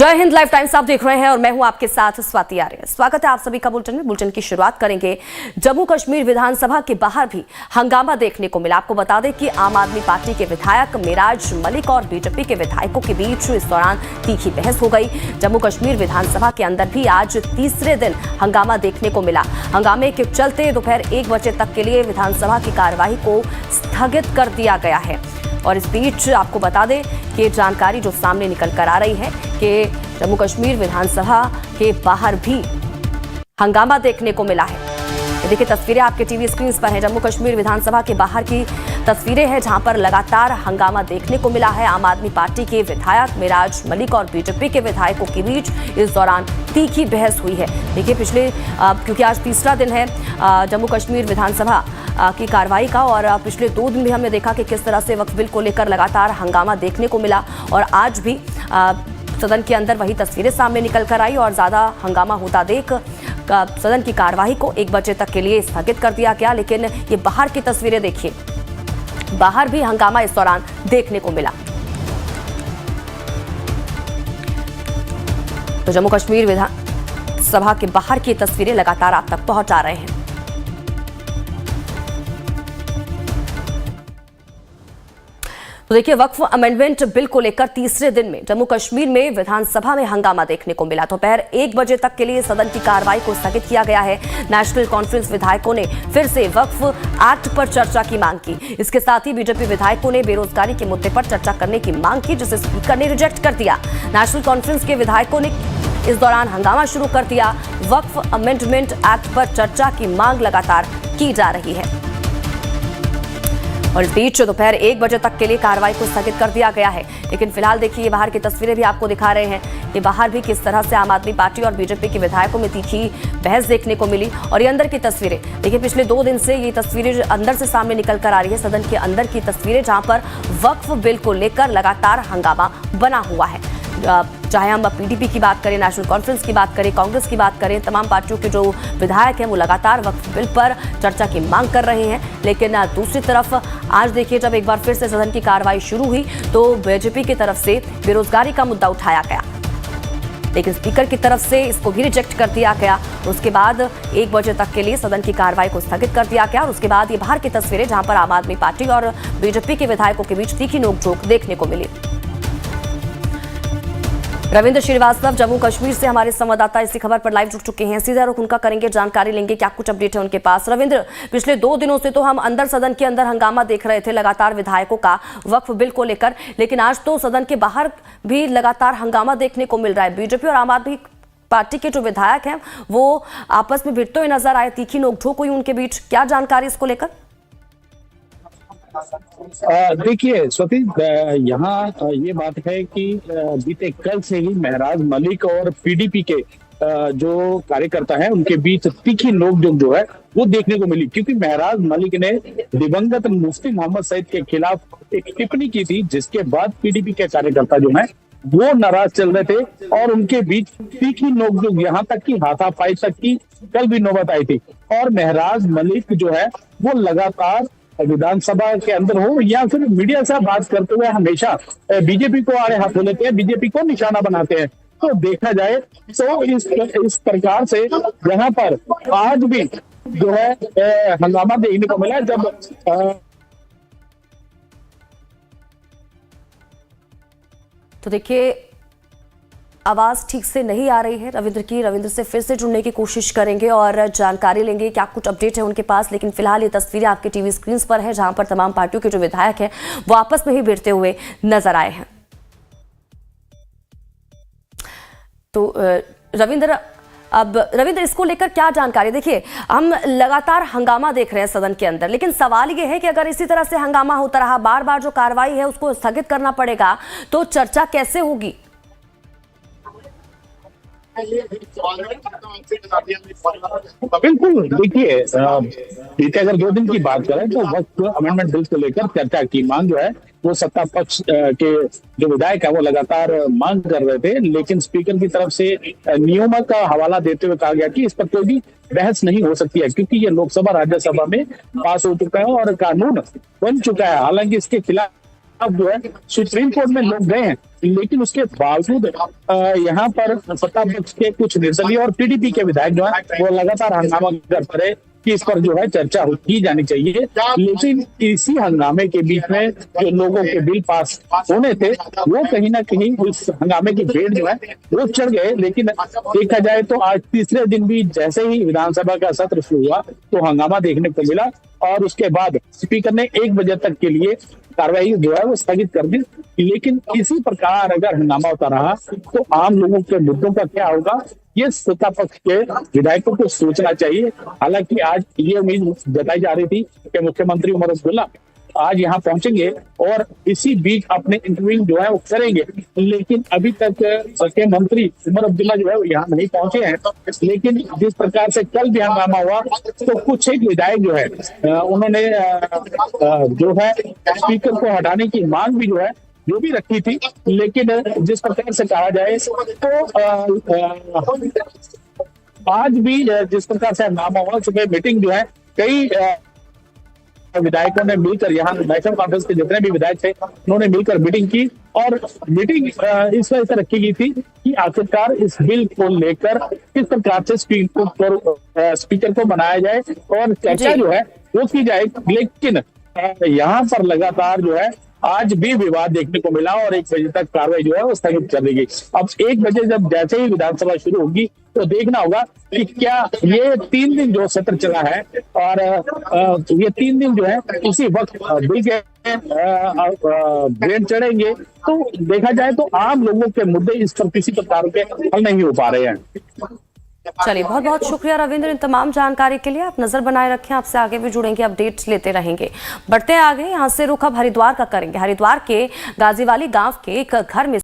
जय Hind. Live times आप देख रहे हैं और मैं हूं आपके साथ स्वाति आर्य। स्वागत है आप सभी का बुलेटिन में। बुलेटिन की शुरुआत करेंगे जम्मू कश्मीर विधानसभा के बाहर भी हंगामा देखने को मिला। आपको बता दें कि आम आदमी पार्टी के विधायक मेराज मलिक और बीजेपी के विधायकों के बीच इस दौरान तीखी बहस हो गई। जम्मू कश्मीर विधानसभा के अंदर भी आज तीसरे दिन हंगामा देखने को मिला। हंगामे के चलते दोपहर 1 बजे तक के लिए विधानसभा की कार्यवाही को स्थगित कर दिया गया है। और इस बीच आपको बता दें कि जानकारी जो सामने निकल कर आ रही है कि जम्मू कश्मीर विधानसभा के बाहर भी हंगामा देखने को मिला है। देखिए तस्वीरें आपके टीवी स्क्रीन पर हैं। जम्मू कश्मीर विधानसभा के बाहर की तस्वीरें हैं जहां पर लगातार हंगामा देखने को मिला है। आम आदमी पार्टी के विधायक मेराज मलिक और बीजेपी के विधायकों के बीच इस दौरान तीखी बहस हुई है। देखिए क्योंकि आज तीसरा दिन है जम्मू कश्मीर विधानसभा की कार्रवाई का, और पिछले 2 दिन भी हमने देखा कि किस तरह से वक्फ बिल को लेकर लगातार हंगामा देखने को मिला। और आज भी सदन के अंदर वही तस्वीरें सामने निकल कर आई और ज्यादा हंगामा होता देख सदन की कार्यवाही को 1 बजे तक के लिए स्थगित कर दिया गया। लेकिन ये बाहर की तस्वीरें देखिए, बाहर भी हंगामा इस दौरान देखने को मिला। तो जम्मू कश्मीर विधानसभा के बाहर की तस्वीरें लगातार आप तक पहुंचा रहे हैं। तो देखिए वक्फ अमेंडमेंट बिल को लेकर तीसरे दिन में जम्मू कश्मीर में विधानसभा में हंगामा देखने को मिला। दोपहर 1 बजे तक के लिए सदन की कार्रवाई को स्थगित किया गया है। नेशनल कॉन्फ्रेंस विधायकों ने फिर से वक्फ एक्ट पर चर्चा की मांग की। इसके साथ ही बीजेपी विधायकों ने बेरोजगारी के मुद्दे पर चर्चा करने की मांग की, जिसे स्पीकर ने रिजेक्ट कर दिया। नेशनल कॉन्फ्रेंस के विधायकों ने इस दौरान हंगामा शुरू कर दिया। वक्फ अमेंडमेंट एक्ट पर चर्चा की मांग लगातार की जा रही है। और इस बीच दोपहर 1 बजे तक के लिए कार्रवाई को स्थगित कर दिया गया है। लेकिन फिलहाल देखिए ये बाहर की तस्वीरें भी आपको दिखा रहे हैं कि बाहर भी किस तरह से आम आदमी पार्टी और बीजेपी के विधायकों में तीखी बहस देखने को मिली। और ये अंदर की तस्वीरें देखिए, पिछले 2 दिन से ये तस्वीरें अंदर से सामने निकल कर आ रही है। सदन के अंदर की तस्वीरें जहां पर वक्फ बिल को लेकर लगातार हंगामा बना हुआ है। चाहे हम पीडीपी की बात करें, नेशनल कॉन्फ्रेंस की बात करें, कांग्रेस की बात करें, तमाम पार्टियों के जो विधायक हैं वो लगातार वक्फ बिल पर चर्चा की मांग कर रहे हैं। लेकिन दूसरी तरफ आज देखिए जब एक बार फिर से सदन की कार्रवाई शुरू हुई तो बीजेपी की तरफ से बेरोजगारी का मुद्दा उठाया गया, लेकिन स्पीकर की तरफ से इसको भी रिजेक्ट कर दिया गया। उसके बाद 1 बजे तक के लिए सदन की कार्रवाई को स्थगित कर दिया गया। और उसके बाद ये बाहर की तस्वीरें जहां पर आम आदमी पार्टी और बीजेपी के विधायकों के बीच तीखी नोकझोंक देखने को मिली। रविंद्र श्रीवास्तव जम्मू कश्मीर से हमारे संवाददाता इसी खबर पर लाइव जुड़ चुके हैं। सीधा रुख उनका करेंगे, जानकारी लेंगे क्या कुछ अपडेट है उनके पास। रविंद्र, पिछले 2 दिनों से तो हम अंदर सदन के अंदर हंगामा देख रहे थे लगातार विधायकों का वक्फ बिल को लेकर, लेकिन आज तो सदन के बाहर भी लगातार हंगामा देखने को मिल रहा है। बीजेपी और आम आदमी पार्टी के जो विधायक हैं वो आपस में भिड़ते हुए नजर आए, तीखी नोकझोंक हुई उनके बीच, क्या जानकारी इसको लेकर? देखिए स्वाति, यहाँ ये बात है कि बीते कल से ही मेराज मलिक और पीडीपी के जो कार्यकर्ता हैं उनके बीच तीखी नोकझोंक जो है वो देखने को मिली, क्योंकि मेराज मलिक ने दिवंगत मुफ्ती मोहम्मद सईद के खिलाफ एक टिप्पणी की थी, जिसके बाद पीडीपी के कार्यकर्ता जो हैं वो नाराज चल रहे थे और उनके बीच तीखी नोकझोंक, यहाँ तक की हाथापाई तक की कल भी नौबत आई थी। और मेराज मलिक जो है वो लगातार विधानसभा के अंदर हो या फिर मीडिया से बात करते हुए हमेशा बीजेपी को आड़े हाथों लेते हैं, बीजेपी को निशाना बनाते हैं। तो देखा जाए तो इस प्रकार से यहाँ पर आज भी जो है हंगामा देखने को मिला। जब तो देखिए आवाज ठीक से नहीं आ रही है रविंद्र की। रविंद्र से फिर से जुड़ने की कोशिश करेंगे और जानकारी लेंगे क्या कुछ अपडेट है उनके पास। लेकिन फिलहाल ये तस्वीरें आपके टीवी स्क्रीन पर है जहां पर तमाम पार्टियों के जो विधायक हैं वो आपस में ही भिड़ते हुए नजर आए हैं। तो रविंद्र इसको लेकर क्या जानकारी? देखिए हम लगातार हंगामा देख रहे हैं सदन के अंदर, लेकिन सवाल ये है कि अगर इसी तरह से हंगामा होता रहा, बार बार जो कार्रवाई है उसको स्थगित करना पड़ेगा, तो चर्चा कैसे होगी? बिल्कुल, देखिए बीते अगर 2 दिन की बात करें तो वक्त अमेंडमेंट बिल को लेकर चर्चा की मांग जो है वो सत्ता पक्ष के जो विधायक है वो लगातार मांग कर रहे थे, लेकिन स्पीकर की तरफ से नियमों का हवाला देते हुए कहा गया कि इस पर कोई भी बहस नहीं हो सकती है, क्योंकि ये लोकसभा राज्यसभा में पास हो चुका है और कानून बन चुका है। हालांकि इसके खिलाफ अब जो है सुप्रीम कोर्ट में लोग गए हैं, लेकिन उसके बावजूद यहाँ पर सत्ता पक्ष के कुछ निर्दलीय और पीडीपी के विधायक जो है वो लगातार हंगामा कर रहे कि इस पर जो है चर्चा की जानी चाहिए। लेकिन इसी हंगामे के बीच में जो लोगों के बिल पास होने थे वो कहीं ना कहीं उस हंगामे की भीड़ जो है वो चढ़ गए। लेकिन देखा जाए तो आज तीसरे दिन भी जैसे ही विधानसभा का सत्र शुरू हुआ तो हंगामा देखने को मिला और उसके बाद स्पीकर ने 1 बजे तक के लिए कार्रवाई जो है वो स्थगित कर दी। लेकिन इसी प्रकार अगर हंगामा होता रहा तो आम लोगों के मुद्दों का क्या होगा, ये सत्ता पक्ष के विधायकों को सोचना चाहिए। हालांकि आज ये उम्मीद जताई जा रही थी कि मुख्यमंत्री उमर अब्दुल्ला आज यहाँ पहुंचेंगे और इसी बीच अपने इंटरव्यू जो है वो करेंगे, लेकिन अभी तक के मंत्री उमर अब्दुल्ला जो है यहाँ नहीं पहुंचे हैं। लेकिन जिस प्रकार से कल भी हंगामा हुआ तो कुछ एक विधायक जो है उन्होंने जो है स्पीकर को हटाने की मांग भी जो है जो भी रखी थी। लेकिन जिस प्रकार से कहा जाए तो आज भी जिस प्रकार से हंगामा हुआ, सुबह मीटिंग जो है कई विधायकों ने मिलकर, यहाँ नेशनल कॉन्फ्रेंस के जितने भी विधायक थे उन्होंने मिलकर मीटिंग की और मीटिंग इस वजह से रखी गई थी कि आखिरकार इस बिल को लेकर किस प्रकार से स्पीकर को बनाया जाए और चर्चा जो है वो की जाए। लेकिन यहाँ पर लगातार जो है आज भी विवाद देखने को मिला और 1 बजे तक कार्रवाई जो है वो स्थगित कर दी गई। अब 1 बजे जब जैसे ही विधानसभा शुरू होगी तो देखना होगा कि क्या ये 3 दिन जो सत्र चला है और ये 3 दिन जो है इसी वक्त बिल के ब्रेन चढ़ेंगे तो देखा जाए तो आम लोगों के मुद्दे इस पर किसी प्रकार के हल नहीं हो पा रहे हैं। चलिए, बहुत बहुत शुक्रिया रविंद्र इन तमाम जानकारी के लिए। आप नजर बनाए रखें, आपसे आगे भी जुड़ेंगे, अपडेट्स लेते रहेंगे। बढ़ते आगे, यहाँ से रुख अब हरिद्वार का करेंगे। हरिद्वार के गाजीवाली गांव के एक घर में